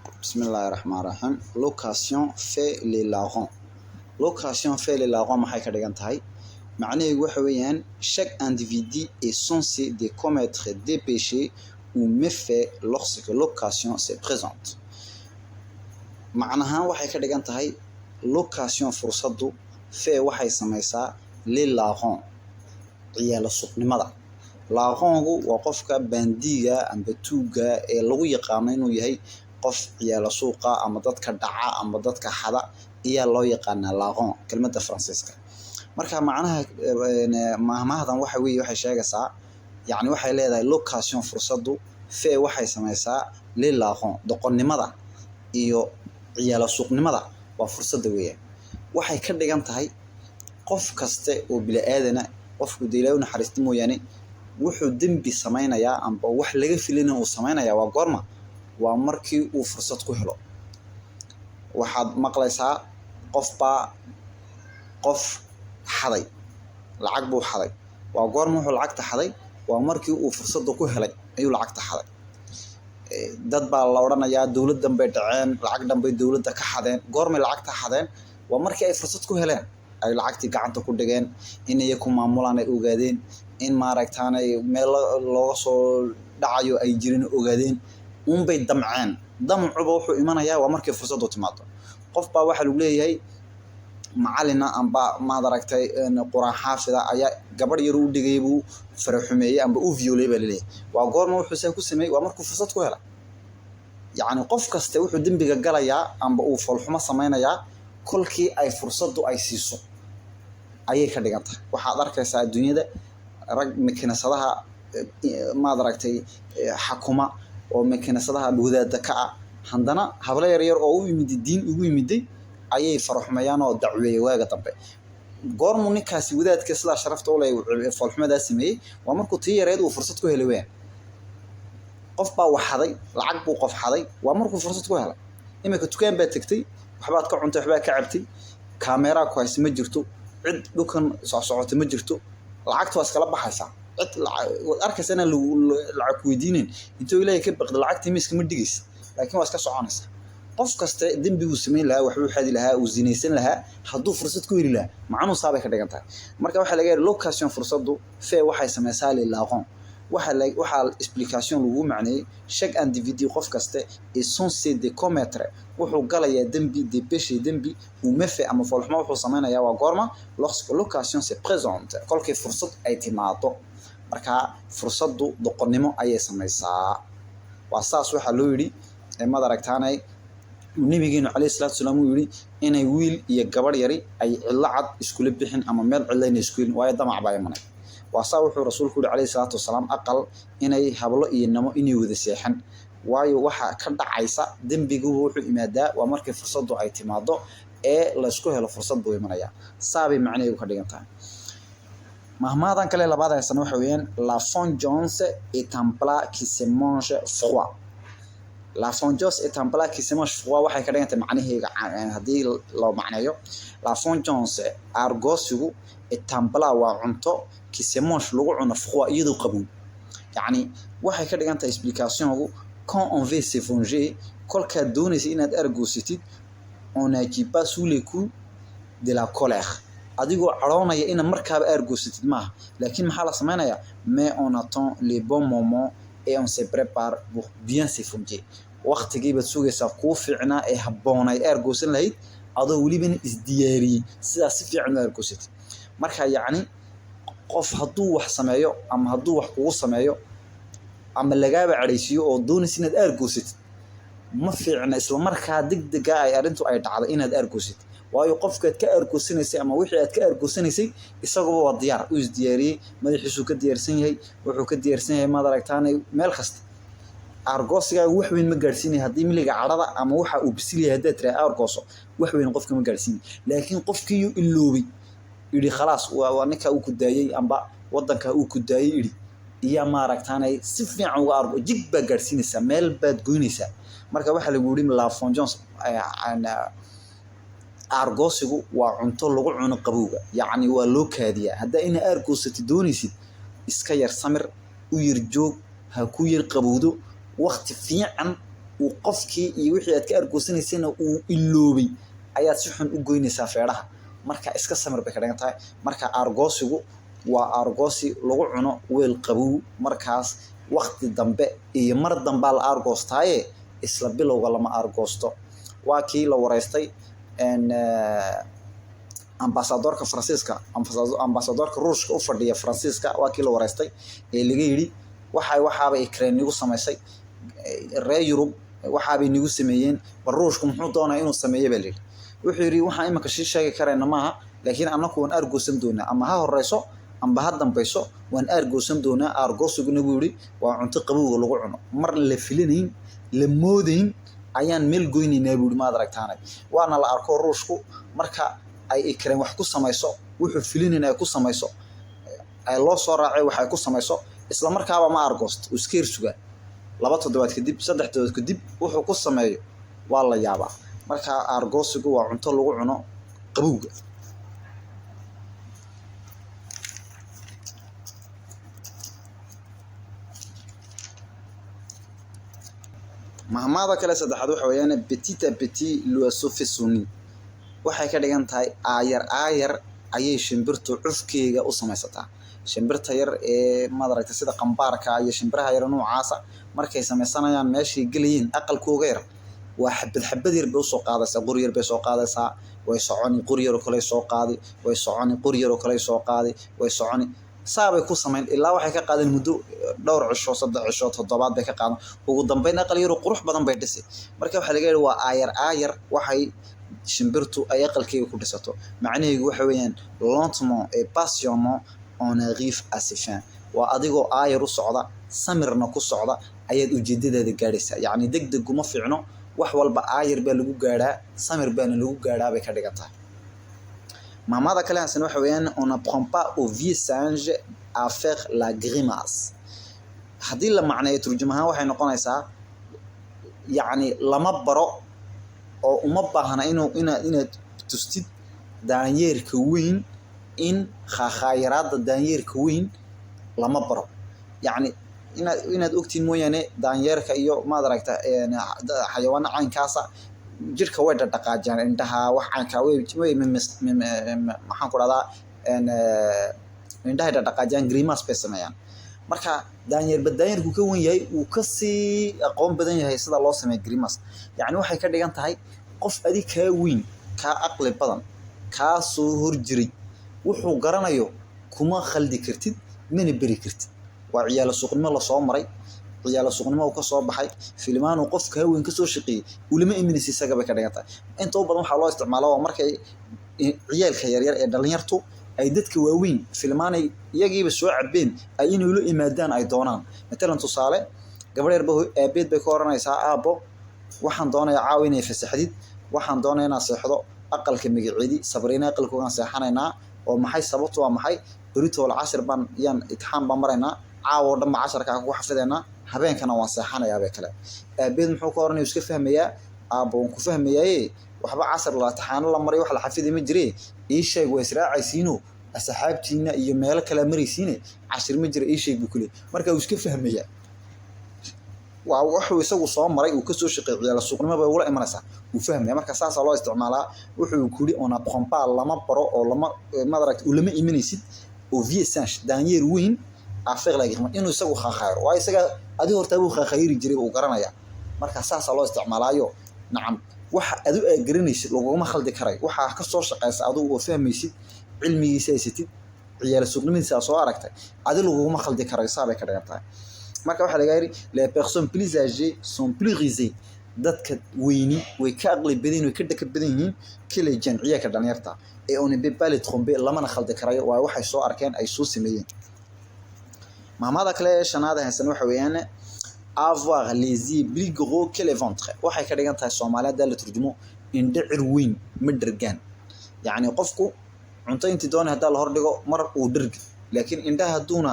Bismillahirrahmanirrahim. Location fait les larrons. Location fait les larrons maxay ka dhigan tahay? Macnaheedu waxa weeyaan chaque individu est censé de commettre des péchés ou méfaits lorsque l'occasion se présente. Macnaha waxay ka dhigan tahay location fursadu fait waxay samaysaa les larrons ciyaal suuqnimada. Larrongu waa qofka bandiga amba tuuga ee lagu yaqaan inuu yahay qof ciyaal suuqa ama dadka dhaca ama dadka xada ayaa loo yaqaanaa larron kelmadda Faransiiska. Marka macnaha mahmaahdan waxay sheegaysaa yani waxay leedahay location fursadu fait waxay samaysaa les larrons doqonnimada iyo ciyaal suuqnimada waa fursada weeyaan. Waxay ka dhigan tahay qof kaste oo bilaaadana qofku Ilaahay u naxariisto mooyaane wuxuu dambi samaynayaa amba wax laga filayna uu samaynayaa waa goorma waa markii uu fursad ku helo. Waxaad maqlaysaa qof xaday lacag buu xaday waa goorma wuxuu lacagta xaday waa markii uu fursad ku helay ayuu lacagta xaday. Dad baa la oranayaa dawladdan bay dhaceen lacag dhan bay dawladda ka xadeen goormay lacagta xadeen waa markii ay fursad ku heleen ay lacagtii gacanta ku dhigeen inay ku maamulaan ay ogaadeen in maaragtaanay meel looga soo dhacayo ay jirin ogaadeen bay damceen damcuba wuxuu imanayaa waa markii fursad u timaado. Qof baa waxa lagu leeyahay macallina amba maadaragtay quraan xaafida ayaa gabadh yar u dhigay buu faraxumeeyay amba u violay baa leeyahay waa goorma wuxuu say ku sameeyay waa markuu fursad ku helay. Yacni qof kasta wuxuu dambiga galayaa amba uu falxumo samaynayaa kolkii ay fursadu ay siiso ayay ka dhigan tahay. Waxaad arkaysaa adduunyada rag makiinadaha maadaragtay xakuma oo makiinadaha wadaadda ka ah handana habla yar oo u yimid diin ugu yimiday ayay faraxumayaan oo dacweeyay waaga dambe. Goormu ninkaasi wadaadka sida sharafta u leeyahay falxumada sameeyay waa markuu tii yareed uu fursad ku helay weeyaan. Qof baa wax xaday lacag buu qof xaday waa markuu fursad ku helay. Imika dukaan baa tagtay waxbaad ka cuntay waxbaa ka cabtay kaamera ku hayso ma jirto cid dhukan socota ma jirto lacagtu waa iskala baxaysaa cid arkaysa in lacag ku weydiineen intuu Ilaahay ka baqdo lacagtii miiska ma dhigaysa laakiin waa iska soconaysa. Qof kasta dambigu sameyn lahaa waxuu xadi lahaa uu zinaysan lahaa hadduu fursad ku heli lahaa macnu saabay ka dhigan tahay. Marka waxa laga yahay location fursadu fait waxay samaysaa les larrons waxa explication lagu macneeyay chaque individu qof kasta est censé de commettre wuxuu galayaa dambi des péchés dambi ou méfait ama falxumo wuxuu samaynayaa waa goorma lorsque l'occasion se présente kolkii fursad ay timaado. Marka fursadu doqonnimo ayay samaysaa waa saas waxa loo yiri madaragtaanay nabigeenu Alayhi Salaatu Wasalaam uu yiri inay wiil iyo gabar yari ay cilad isku bixin ama meel cilayn isku waayo damac baa imanay. Waa saa wuxuu rasuulku yiri Alayhi Salaatu Wasalaam aqal inay hablo iyo namo inay wada seexan waayo waxa ka dhacaysa dambigu wuxuu imaadaa waa markii fursadu ay timaado ee la isku helo fursad buu imanayaa. Saabay macnaheedu ka dhigan tahay. Mahmaadan kale labaad aysan waxa weeyaan la vengeance est un plat qui se mange froid. La vengeance est un plat qui se mange froid waxay ka dhigan tahay macnaheedu hadii loo macneeyo la vengeance argosigu est un plat waa cunto qui se mange lagu cuno froid iyadoo qabow. Yacni waxay ka dhigan tahay explicationku quand on veut se venger kolka doonaysa inaad argositid on n'agit pas sous les coups de la colère. Adigoo caroonaya in markaaba argositid maaha laakiin maxaa la samaynayaa mais on attend les bons moments et on se prépare pour bien se venger. Waqtigii baad sugaysaa kuu fiicnaa ee habboonay argosan lahayd adoo weliba isdiyaariyay sidaas si fiican u argositid. Marka yacni qof hadduu wax sameeyo ama hadduu wax kugu sameeyo ama lagaaba cadhaysiyo oo doonaysa inaad argositid ma fiicna isla markaa degdega ay arintu ay dhacdo inaad argositid waayo qofkaad ka argosanaysay ama wixii aad ka argosanaysay isagoo waa diyaar u isdiyaariyay madaxiisu ka diyaarsan yahay wuxuu ka diyaarsan yahay maadaragtaanay meel kasta argosiga wax weyn ma gaarsiinay hadii miliga carada ama waxa uu bisil yahay hadaa tira argoso wax weyn qofka ma gaarsiinay laakiin qofkii uu iloobay yiri khalaas waa ninka uu ku daayay amba wadanka uu ku daayay yiri iyo maaragtaanay si fiican uga argo jig ba gaarsiinaysa meel baad goynaysa. Marka waxa lagu yiri la vengeance argosigu waa cunto lagu cuno qabowga yacni waa loo kaadiyaa hadaa in argosati doonaysid iska yar samir u yir joog ha ku yir qabowdo waqti fiican uu qofkii iyo wixii aad ka argoosanaysayna uu iloobay ayaad si xun u goynaysaa feedhaha marka iska samir bay ka dhigan tahay marka aargoosigu waa aargoosi lagu cuno weel qabow markaas waqti dambe iyo mar dambaa la aargoostaaye isla bilowga lama aargoosto waa kii la wareystay ambassadorka Faransiiska ambassadorka Ruushka u fadhiya Faransiiska waa kii la wareystay ee laga yiri waxaaba Ukraine nigu sameysay reer Yurub waxaabay nigu sameeyeen bal Ruushku muxuu doonaa inuu sameeyo balil wuxuu yiri waxaan imika sheegi karayna maaha laakiin anaku waan aargoosan doonaa ama ha horeyso amba ha dambayso waan aargoosan doonaa aargoosigu nagu yiri waa cunto qabowga lagu cuno mar la filinayn la moodayn ayaan meel goynaynaa buu ma aragtaanay waana la arko Ruushku marka ay Ukraine wax ku sameyso wuxuu filinayna ay ku sameyso ay loo soo raacay wax ay ku sameyso isla markaaba ma aargoosto iskeer suga 2 toddobaad kadib 3 toddobaad kadib wuxuu ku sameeyo waa la yaabaa marka aargoosigu waa cunto lagu cuno qabowga mahmaada kale saddexaad waxa weeyaan petit à petit l'oiseau fait son nid waxay ka dhigan tahay aayar ayay shimbirtu cufkeega u samaysataa shimbirta yar ee madaragta sida qambaarka iyo shimbiraha yar noocaasa markay samaysanayaan meeshii galayeen aqalkooga yar waa xabad yar bay soo qaadaysaa qori yar bay soo qaadaysaa way soconi qori yar kale soo qaadi way soconi qori yar kale soo qaadi way soconi saabay ku sameyn ilaa waxay ka qaadeen muddo dhowr cisho 3 cisho 7 bay ka qaadan ugu dambeyn aqal yar qurux badan bay dhisay marka waxa laga yiri waa aayar waxay shimbirtu ay aqalkeega ku dhisato macnaheedu waxa weeyaan lentement et patiemment on arrive à ses fins waa adigoo aayar u socda samirna ku socda ayaad ujeedadaada gaaraysaa yaani degdeg uma fiicno wax walba aayar baa lagu gaaraa samir baana lagu gaaraa bay ka dhigantaa maamada kale hasan waxa weeyaan on apprend pas au vieux singe à faire la grimace hadii la macneeyo turjumahan waxay noqonaysaa yaani lama baro oo uma baahna inaad tustid daanyeerka weyn in khaakhayraada daanyeerka weyn lama baro yaani inaad ogtiin mooyane daanyeerka iyo ma aragta xayawaan caynkaasa jirka way dhaqaajaan indhaha wax caynka way maxaan ku radaa indhaha dhaqaajaan grimace bay sameeyaan marka daanyeerku ka wan yahay uu ka sii aqoon badan yahay sida loo sameeyo grimace yaani waxay ka dhigan tahay qof adi ka weyn ka aqli badan ka soo horjiray wuxuu garanayo kuma khaldi kartid mana bari kartid waa ciyaal suuqnimo la soo maray ciyaal suuqnimo oo ka soo baxay filmaanu qof ka weyn ka soo shaqeeyay ulama iminaysi isaga bay ka dhigan tahay inta badan waxa loo isticmaalaa markay ciyaalka yar ee dhalinyartu ay dadka waaweyn filmaanay iyagiiba soo cabeen ay inuu la imaadaan ay doonaan matalan tusaale gabadh yar aabeed bay ka oranaysaa aabo waxaan doonayaa caaw inay fasaxdid waxaan doonayaa inaan seexdo aqalka magaceedi sabrina aqalkoogan seexanaynaa oo maxay sababtu waa maxay بريتو العشر بان يان اتحام بمرنا عاو دم 10 ka ku xafidayna habeenkana waan seexanayaa bay kale beed muxuu ka oranay iska fahmaya aabo ku fahmayay waxba 10 la taxaan la maray wax la xafiday ma jiree ii sheeg way israacaysiino asxaabtiina iyo meel kale maraysiine 10 ma jira ii sheeg buu kule marka uu iska fahmaya waa wuxuu isagu soo maray uu ka soo shaqeeyay suuqnimo bay wala imanaysaa uu fahmay marka saas loo isticmaalaa wuxuu kuli on apprend pas lama baro oo lama madaragta ulama imanaysid oo vieux singe daanyeer weyn à faire la grimace inuu isagu khaakhayro waa isaga adi horta uu khaakhayri jiray uu garanaya marka saas loo isticmaalaayo nacam waxa adu ay garanaysid laguma khaldi karay waxa ka soo shaqeysa adu oo fahmaysid cilmigiisa haysatid ciyaal suuqnimadiisa soo aragtay adi laguma khaldi karay saabay ka dhigantahay marka waxa laga yiri les personnes plus âgées sont plus risées dadka weyni way ka aqli badan way ka dhaka badan yihiin kale jamciyaha ka dhalinyarta ee on ne peut pas les tromper lamana khaldi karayo waa waxay soo arkeen ay soo sameeyeen maamada kale shanaada haysan waxa weeyaan avoir les yeux plus gros que le ventre waxay ka dhigan tahay Soomaaliyeed la turjumo indhicir weyn ma dhergaan yaani qofku cunto intii doonay hada la hor dhigo mar uu dherg laakiin indhaha duuna